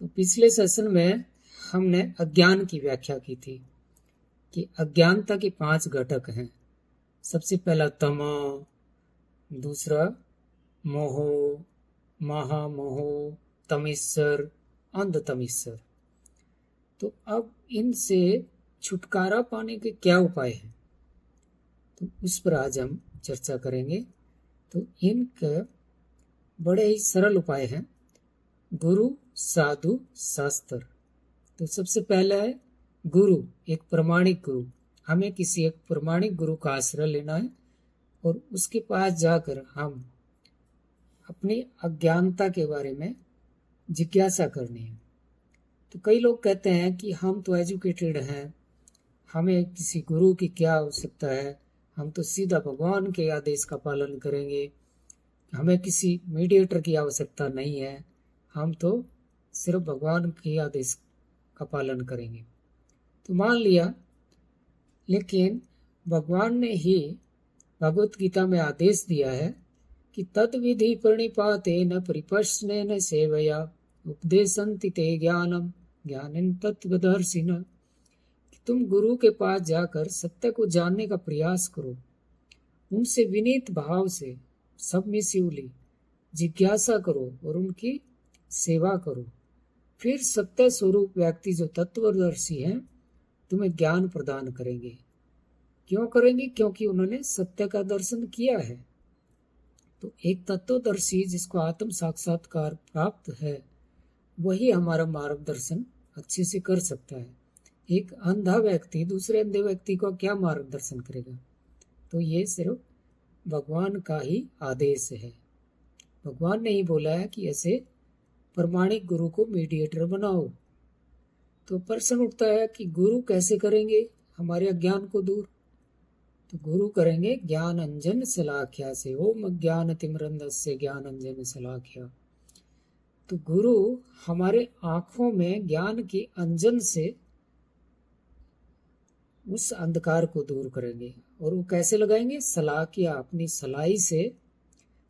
तो पिछले सेशन में हमने अज्ञान की व्याख्या की थी कि अज्ञानता के 5 घटक हैं। सबसे पहला तमो, दूसरा मोह, महामोह, तमिस्सर, अंधतमिस्सर। तो अब इनसे छुटकारा पाने के क्या उपाय हैं, तो उस पर आज हम चर्चा करेंगे। तो इनके बड़े ही सरल उपाय हैं, गुरु, साधु, शास्त्र। तो सबसे पहला है गुरु, एक प्रमाणिक गुरु। हमें किसी एक प्रमाणिक गुरु का आश्रय लेना है और उसके पास जाकर हम अपनी अज्ञानता के बारे में जिज्ञासा करनी है। तो कई लोग कहते हैं कि हम तो एजुकेटेड हैं, हमें किसी गुरु की क्या आवश्यकता है, हम तो सीधा भगवान के आदेश का पालन करेंगे, हमें किसी मीडिएटर की आवश्यकता नहीं है, हम तो सिर्फ भगवान के आदेश का पालन करेंगे। तो मान लिया, लेकिन भगवान ने ही भगवत गीता में आदेश दिया है कि तद्विधि प्रणिपातेन परिप्रश्नेन सेवया उपदेशन्ति ते ज्ञानम ज्ञानं तत्त्वदर्शिनः। तुम गुरु के पास जाकर सत्य को जानने का प्रयास करो, उनसे विनीत भाव से सबमिसिवली जिज्ञासा करो और उनकी सेवा करो। फिर सत्य स्वरूप व्यक्ति जो तत्वदर्शी हैं तुम्हें ज्ञान प्रदान करेंगे। क्यों करेंगे? क्योंकि उन्होंने सत्य का दर्शन किया है। तो एक तत्वदर्शी जिसको आत्म साक्षात्कार प्राप्त है वही हमारा मार्गदर्शन अच्छे से कर सकता है। एक अंधा व्यक्ति दूसरे अंधे व्यक्ति को क्या मार्गदर्शन करेगा? तो ये सिर्फ भगवान का ही आदेश है। भगवान ने ही बोला है कि ऐसे प्रमाणिक गुरु को मीडिएटर बनाओ। तो प्रश्न उठता है कि गुरु कैसे करेंगे हमारे अज्ञान को दूर? तो गुरु करेंगे ज्ञान अंजन शलाख्या से। ओम ज्ञान तिमिरंधस्य ज्ञान अंजन शलाख्या। तो गुरु हमारे आंखों में ज्ञान के अंजन से उस अंधकार को दूर करेंगे। और वो कैसे लगाएंगे? शलाख्या, अपनी सलाई से।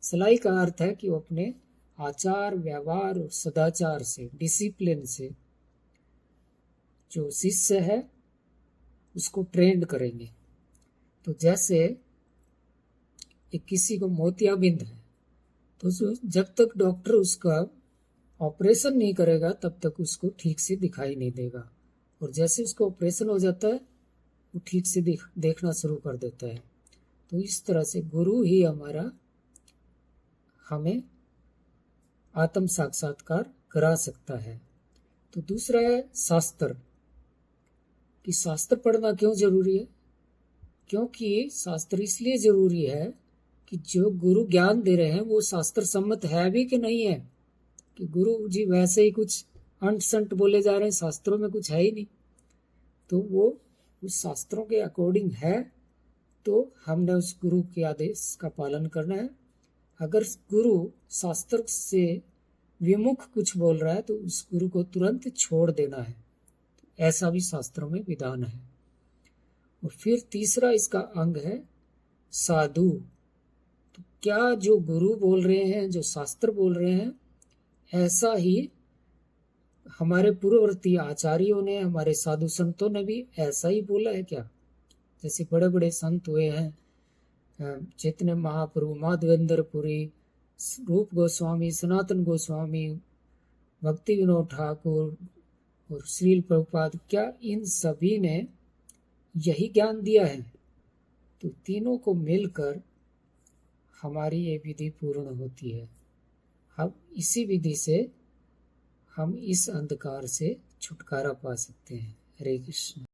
सलाई का अर्थ है कि वो अपने आचार व्यवहार और सदाचार से, डिसिप्लिन से जो शिष्य है उसको ट्रेंड करेंगे। तो जैसे एक किसी को मोतियाबिंद है तो जब तक डॉक्टर उसका ऑपरेशन नहीं करेगा तब तक उसको ठीक से दिखाई नहीं देगा, और जैसे उसको ऑपरेशन हो जाता है वो ठीक से देखना शुरू कर देता है। तो इस तरह से गुरु ही हमें आत्म साक्षात्कार करा सकता है। तो दूसरा है शास्त्र, कि शास्त्र पढ़ना क्यों जरूरी है? क्योंकि शास्त्र इसलिए जरूरी है कि जो गुरु ज्ञान दे रहे हैं वो शास्त्र सम्मत है भी कि नहीं है, कि गुरु जी वैसे ही कुछ अंट संट बोले जा रहे हैं, शास्त्रों में कुछ है ही नहीं। तो वो उस शास्त्रों के अकॉर्डिंग है तो हमने उस गुरु के आदेश का पालन करना है। अगर गुरु शास्त्र से विमुख कुछ बोल रहा है तो उस गुरु को तुरंत छोड़ देना है। ऐसा भी शास्त्रों में विधान है। और फिर तीसरा इसका अंग है साधु। तो क्या जो गुरु बोल रहे हैं, जो शास्त्र बोल रहे हैं, ऐसा ही हमारे पूर्ववर्ती आचार्यों ने, हमारे साधु संतों ने भी ऐसा ही बोला है क्या? जैसे बड़े बड़े संत हुए हैं, चैतन्य महाप्रभु, माधवेंद्र पुरी, रूप गोस्वामी, सनातन गोस्वामी, भक्ति विनोद ठाकुर और श्रील प्रभुपाद, क्या इन सभी ने यही ज्ञान दिया है? तो तीनों को मिलकर हमारी ये विधि पूर्ण होती है। अब इसी विधि से हम इस अंधकार से छुटकारा पा सकते हैं। हरे कृष्ण।